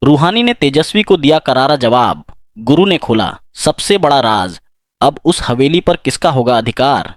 रूहानी ने तेजस्वी को दिया करारा जवाब। गुरु ने खोला सबसे बड़ा राज, अब उस हवेली पर किसका होगा अधिकार।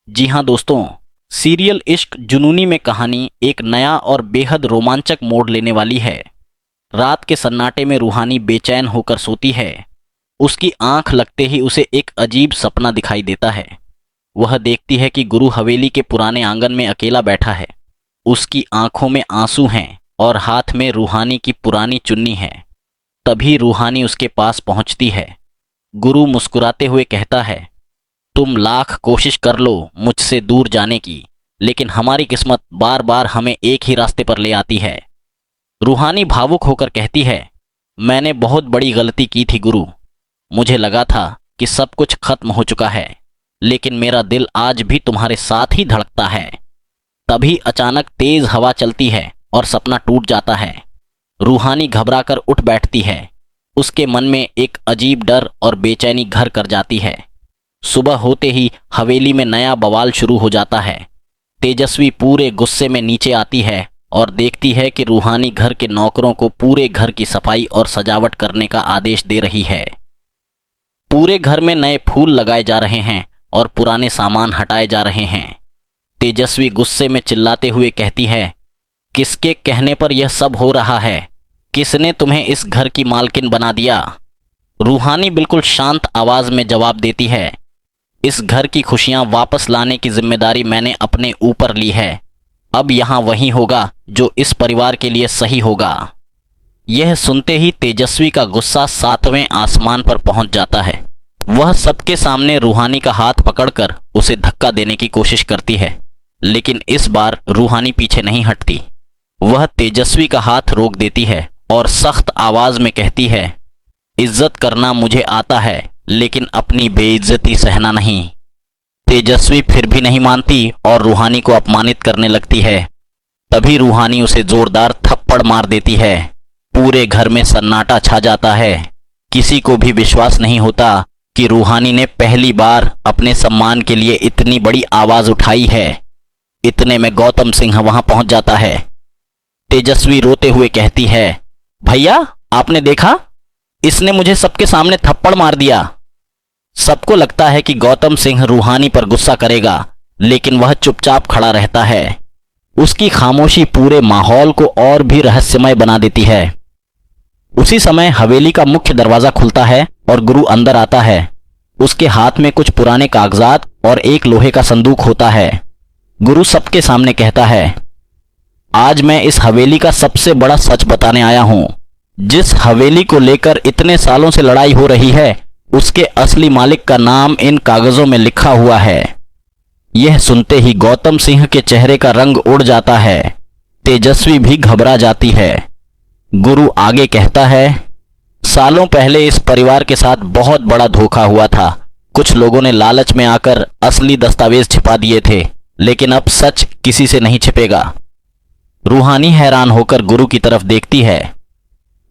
जी हाँ दोस्तों, सीरियल इश्क जुनूनी में कहानी एक नया और बेहद रोमांचक मोड़ लेने वाली है। रात के सन्नाटे में रूहानी बेचैन होकर सोती है। उसकी आंख लगते ही उसे एक अजीब सपना दिखाई देता है। वह देखती है कि गुरु हवेली के पुराने आंगन में अकेला बैठा है। उसकी आंखों में आंसू हैं और हाथ में रूहानी की पुरानी चुन्नी है। तभी रूहानी उसके पास पहुंचती है। गुरु मुस्कुराते हुए कहता है, तुम लाख कोशिश कर लो मुझसे दूर जाने की, लेकिन हमारी किस्मत बार बार हमें एक ही रास्ते पर ले आती है। रूहानी भावुक होकर कहती है, मैंने बहुत बड़ी गलती की थी गुरु। मुझे लगा था कि सब कुछ खत्म हो चुका है, लेकिन मेरा दिल आज भी तुम्हारे साथ ही धड़कता है। तभी अचानक तेज हवा चलती है और सपना टूट जाता है। रूहानी घबराकर उठ बैठती है। उसके मन में एक अजीब डर और बेचैनी घर कर जाती है। सुबह होते ही हवेली में नया बवाल शुरू हो जाता है। तेजस्वी पूरे गुस्से में नीचे आती है और देखती है कि रूहानी घर के नौकरों को पूरे घर की सफाई और सजावट करने का आदेश दे रही है। पूरे घर में नए फूल लगाए जा रहे हैं और पुराने सामान हटाए जा रहे हैं। तेजस्वी गुस्से में चिल्लाते हुए कहती है, किसके कहने पर यह सब हो रहा है? किसने तुम्हें इस घर की मालकिन बना दिया? रूहानी बिल्कुल शांत आवाज में जवाब देती है, इस घर की खुशियां वापस लाने की जिम्मेदारी मैंने अपने ऊपर ली है। अब यहां वही होगा जो इस परिवार के लिए सही होगा। यह सुनते ही तेजस्वी का गुस्सा 7वें आसमान पर पहुंच जाता है। वह सबके सामने रूहानी का हाथ पकड़कर उसे धक्का देने की कोशिश करती है, लेकिन इस बार रूहानी पीछे नहीं हटती। वह तेजस्वी का हाथ रोक देती है और सख्त आवाज में कहती है, इज्जत करना मुझे आता है, लेकिन अपनी बेइज्जती सहना नहीं। तेजस्वी फिर भी नहीं मानती और रूहानी को अपमानित करने लगती है। तभी रूहानी उसे जोरदार थप्पड़ मार देती है। पूरे घर में सन्नाटा छा जाता है। किसी को भी विश्वास नहीं होता कि रूहानी ने पहली बार अपने सम्मान के लिए इतनी बड़ी आवाज उठाई है। इतने में गौतम सिंह वहां पहुंच जाता है। तेजस्वी रोते हुए कहती है, भैया आपने देखा, इसने मुझे सबके सामने थप्पड़ मार दिया। सबको लगता है कि गौतम सिंह रूहानी पर गुस्सा करेगा, लेकिन वह चुपचाप खड़ा रहता है। उसकी खामोशी पूरे माहौल को और भी रहस्यमय बना देती है। उसी समय हवेली का मुख्य दरवाजा खुलता है और गुरु अंदर आता है। उसके हाथ में कुछ पुराने कागजात और एक लोहे का संदूक होता है। गुरु सबके सामने कहता है, आज मैं इस हवेली का सबसे बड़ा सच बताने आया हूं। जिस हवेली को लेकर इतने सालों से लड़ाई हो रही है, उसके असली मालिक का नाम इन कागजों में लिखा हुआ है। यह सुनते ही गौतम सिंह के चेहरे का रंग उड़ जाता है। तेजस्वी भी घबरा जाती है। गुरु आगे कहता है, सालों पहले इस परिवार के साथ बहुत बड़ा धोखा हुआ था। कुछ लोगों ने लालच में आकर असली दस्तावेज छिपा दिए थे, लेकिन अब सच किसी से नहीं छिपेगा। रूहानी हैरान होकर गुरु की तरफ देखती है।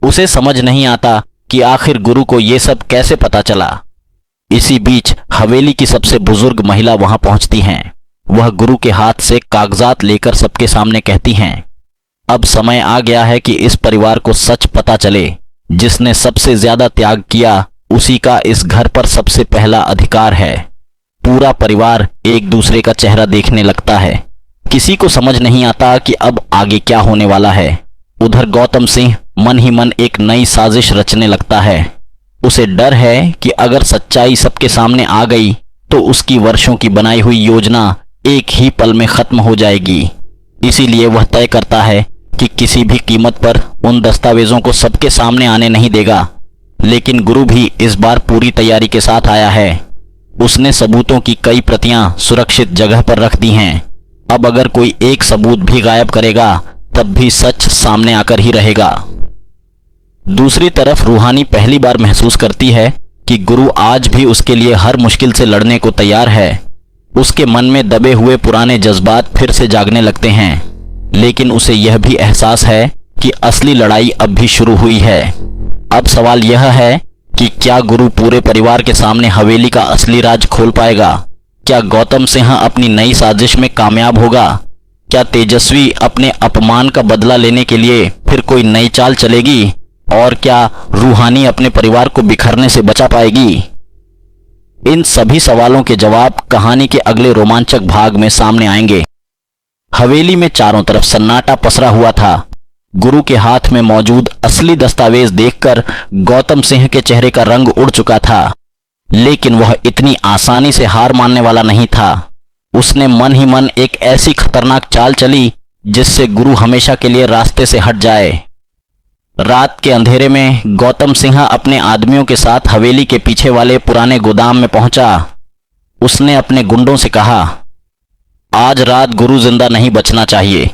उसे समझ नहीं आता कि आखिर गुरु को यह सब कैसे पता चला। इसी बीच हवेली की सबसे बुजुर्ग महिला वहां पहुंचती हैं। वह गुरु के हाथ से कागजात लेकर सबके सामने कहती हैं, अब समय आ गया है कि इस परिवार को सच पता चले। जिसने सबसे ज्यादा त्याग किया, उसी का इस घर पर सबसे पहला अधिकार है। पूरा परिवार एक दूसरे का चेहरा देखने लगता है। किसी को समझ नहीं आता कि अब आगे क्या होने वाला है। उधर गौतम सिंह मन ही मन एक नई साजिश रचने लगता है। उसे डर है कि अगर सच्चाई सबके सामने आ गई तो उसकी वर्षों की बनाई हुई योजना एक ही पल में खत्म हो जाएगी। इसीलिए वह तय करता है कि किसी भी कीमत पर उन दस्तावेजों को सबके सामने आने नहीं देगा। लेकिन गुरु भी इस बार पूरी तैयारी के साथ आया है। उसने सबूतों की कई प्रतियां सुरक्षित जगह पर रख दी हैं। अब अगर कोई एक सबूत भी गायब करेगा, तब भी सच सामने आकर ही रहेगा। दूसरी तरफ रूहानी पहली बार महसूस करती है कि गुरु आज भी उसके लिए हर मुश्किल से लड़ने को तैयार है। उसके मन में दबे हुए पुराने जज्बात फिर से जागने लगते हैं, लेकिन उसे यह भी एहसास है कि असली लड़ाई अब भी शुरू हुई है। अब सवाल यह है कि क्या गुरु पूरे परिवार के सामने हवेली का असली राज खोल पाएगा? क्या गौतम सिंह अपनी नई साजिश में कामयाब होगा? क्या तेजस्वी अपने अपमान का बदला लेने के लिए फिर कोई नई चाल चलेगी? और क्या रूहानी अपने परिवार को बिखरने से बचा पाएगी? इन सभी सवालों के जवाब कहानी के अगले रोमांचक भाग में सामने आएंगे। हवेली में चारों तरफ सन्नाटा पसरा हुआ था। गुरु के हाथ में मौजूद असली दस्तावेज देखकर गौतम सिंह के चेहरे का रंग उड़ चुका था, लेकिन वह इतनी आसानी से हार मानने वाला नहीं था। उसने मन ही मन एक ऐसी खतरनाक चाल चली जिससे गुरु हमेशा के लिए रास्ते से हट जाए। रात के अंधेरे में गौतम सिंह अपने आदमियों के साथ हवेली के पीछे वाले पुराने गोदाम में पहुंचा। उसने अपने गुंडों से कहा, आज रात गुरु जिंदा नहीं बचना चाहिए।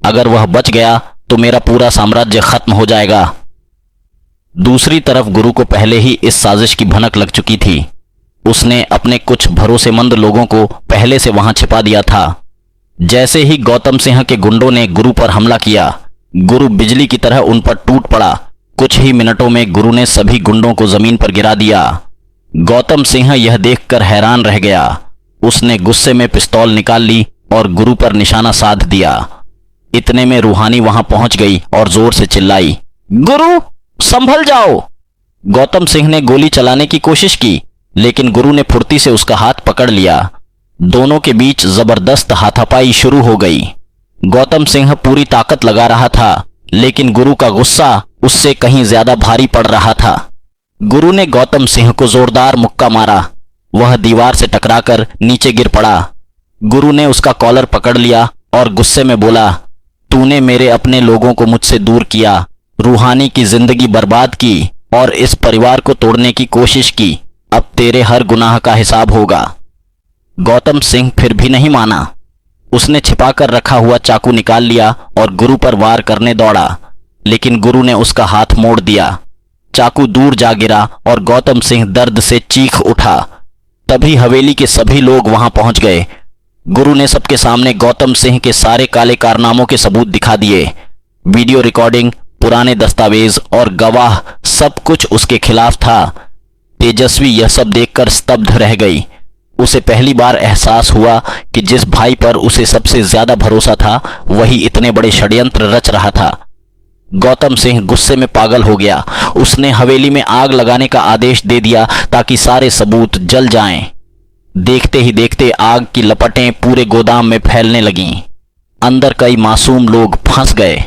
अगर वह बच गया तो मेरा पूरा साम्राज्य खत्म हो जाएगा। दूसरी तरफ गुरु को पहले ही इस साजिश की भनक लग चुकी थी। उसने अपने कुछ भरोसेमंद लोगों को पहले से वहां छिपा दिया था। जैसे ही गौतम सिंह के गुंडों ने गुरु पर हमला किया, गुरु बिजली की तरह उन पर टूट पड़ा। कुछ ही मिनटों में गुरु ने सभी गुंडों को जमीन पर गिरा दिया। गौतम सिंह यह देखकर हैरान रह गया। उसने गुस्से में पिस्तौल निकाल ली और गुरु पर निशाना साध दिया। इतने में रूहानी वहां पहुंच गई और जोर से चिल्लाई, गुरु संभल जाओ। गौतम सिंह ने गोली चलाने की कोशिश की, लेकिन गुरु ने फुर्ती से उसका हाथ पकड़ लिया। दोनों के बीच जबरदस्त हाथापाई शुरू हो गई। गौतम सिंह पूरी ताकत लगा रहा था, लेकिन गुरु का गुस्सा उससे कहीं ज्यादा भारी पड़ रहा था। गुरु ने गौतम सिंह को जोरदार मुक्का मारा। वह दीवार से टकराकर नीचे गिर पड़ा। गुरु ने उसका कॉलर पकड़ लिया और गुस्से में बोला, तूने मेरे अपने लोगों को मुझसे दूर किया, रूहानी की जिंदगी बर्बाद की और इस परिवार को तोड़ने की कोशिश की। अब तेरे हर गुनाह का हिसाब होगा। गौतम सिंह फिर भी नहीं माना। उसने छिपाकर रखा हुआ चाकू निकाल लिया और गुरु पर वार करने दौड़ा, लेकिन गुरु ने उसका हाथ मोड़ दिया। चाकू दूर जा गिरा और गौतम सिंह दर्द से चीख उठा। तभी हवेली के सभी लोग वहां पहुंच गए। गुरु ने सबके सामने गौतम सिंह के सारे काले कारनामों के सबूत दिखा दिए। वीडियो रिकॉर्डिंग, पुराने दस्तावेज और गवाह, सब कुछ उसके खिलाफ था। तेजस्वी यह सब देखकर स्तब्ध रह गई। उसे पहली बार एहसास हुआ कि जिस भाई पर उसे सबसे ज्यादा भरोसा था, वही इतने बड़े षड्यंत्र रच रहा था। गौतम सिंह गुस्से में पागल हो गया। उसने हवेली में आग लगाने का आदेश दे दिया ताकि सारे सबूत जल जाएं। देखते ही देखते आग की लपटें पूरे गोदाम में फैलने लगीं। अंदर कई मासूम लोग फंस गए।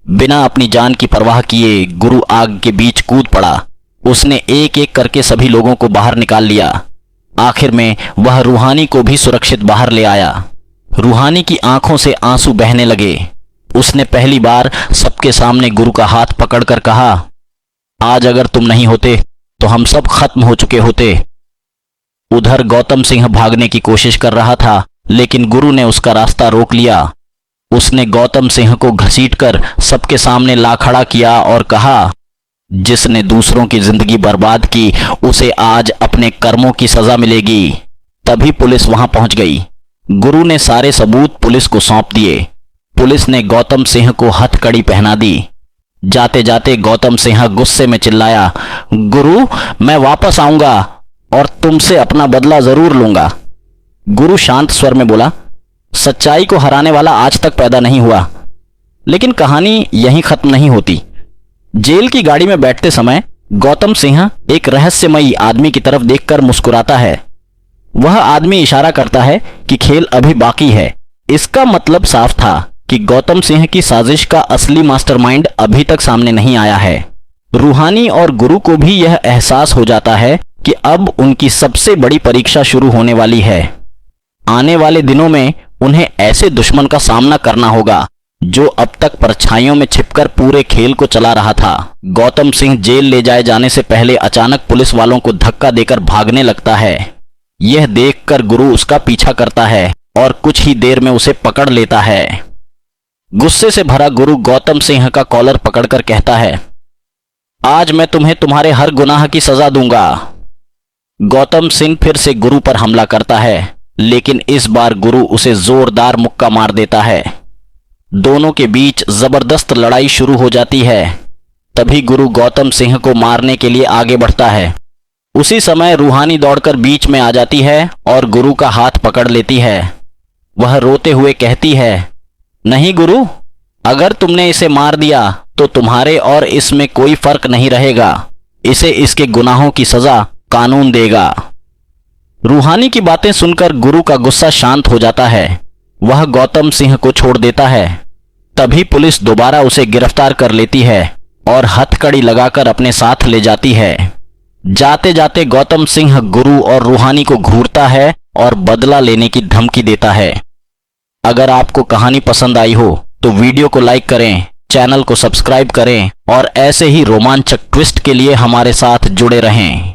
बिना अपनी जान की परवाह किए गुरु आग के बीच कूद पड़ा। उसने एक एक करके सभी लोगों को बाहर निकाल लिया। आखिर में वह रूहानी को भी सुरक्षित बाहर ले आया। रूहानी की आंखों से आंसू बहने लगे। उसने पहली बार सबके सामने गुरु का हाथ पकड़कर कहा, आज अगर तुम नहीं होते तो हम सब खत्म हो चुके होते। उधर गौतम सिंह भागने की कोशिश कर रहा था, लेकिन गुरु ने उसका रास्ता रोक लिया। उसने गौतम सिंह को घसीटकर सबके सामने ला खड़ा किया और कहा, जिसने दूसरों की जिंदगी बर्बाद की उसे आज अपने कर्मों की सजा मिलेगी। तभी पुलिस वहां पहुंच गई। गुरु ने सारे सबूत पुलिस को सौंप दिए। पुलिस ने गौतम सिंह को हथकड़ी पहना दी। जाते जाते गौतम सिंह गुस्से में चिल्लाया, गुरु मैं वापस आऊंगा और तुमसे अपना बदला जरूर लूंगा। गुरु शांत स्वर में बोला, सच्चाई को हराने वाला आज तक पैदा नहीं हुआ। लेकिन कहानी यहीं खत्म नहीं होती। जेल की गाड़ी में बैठते समय गौतम सिंह एक रहस्यमयी आदमी की तरफ देखकर मुस्कुराता है। वह आदमी इशारा करता है कि खेल अभी बाकी है। इसका मतलब साफ था कि गौतम सिंह की साजिश का असली मास्टरमाइंड अभी तक सामने नहीं आया है। रूहानी और गुरु को भी यह एहसास हो जाता है कि अब उनकी सबसे बड़ी परीक्षा शुरू होने वाली है। आने वाले दिनों में उन्हें ऐसे दुश्मन का सामना करना होगा जो अब तक परछाइयों में छिपकर पूरे खेल को चला रहा था। गौतम सिंह जेल ले जाए जाने से पहले अचानक पुलिस वालों को धक्का देकर भागने लगता है। यह देखकर गुरु उसका पीछा करता है और कुछ ही देर में उसे पकड़ लेता है। गुस्से से भरा गुरु गौतम सिंह का कॉलर पकड़कर कहता है, आज मैं तुम्हें तुम्हारे हर गुनाह की सजा दूंगा। गौतम सिंह फिर से गुरु पर हमला करता है, लेकिन इस बार गुरु उसे जोरदार मुक्का मार देता है। दोनों के बीच जबरदस्त लड़ाई शुरू हो जाती है। तभी गुरु गौतम सिंह को मारने के लिए आगे बढ़ता है। उसी समय रूहानी दौड़कर बीच में आ जाती है और गुरु का हाथ पकड़ लेती है। वह रोते हुए कहती है, नहीं गुरु, अगर तुमने इसे मार दिया तो तुम्हारे और इसमें कोई फर्क नहीं रहेगा। इसे इसके गुनाहों की सजा कानून देगा। रूहानी की बातें सुनकर गुरु का गुस्सा शांत हो जाता है। वह गौतम सिंह को छोड़ देता है। तभी पुलिस दोबारा उसे गिरफ्तार कर लेती है और हथकड़ी लगाकर अपने साथ ले जाती है। जाते जाते गौतम सिंह गुरु और रूहानी को घूरता है और बदला लेने की धमकी देता है। अगर आपको कहानी पसंद आई हो तो वीडियो को लाइक करें, चैनल को सब्सक्राइब करें और ऐसे ही रोमांचक ट्विस्ट के लिए हमारे साथ जुड़े रहें।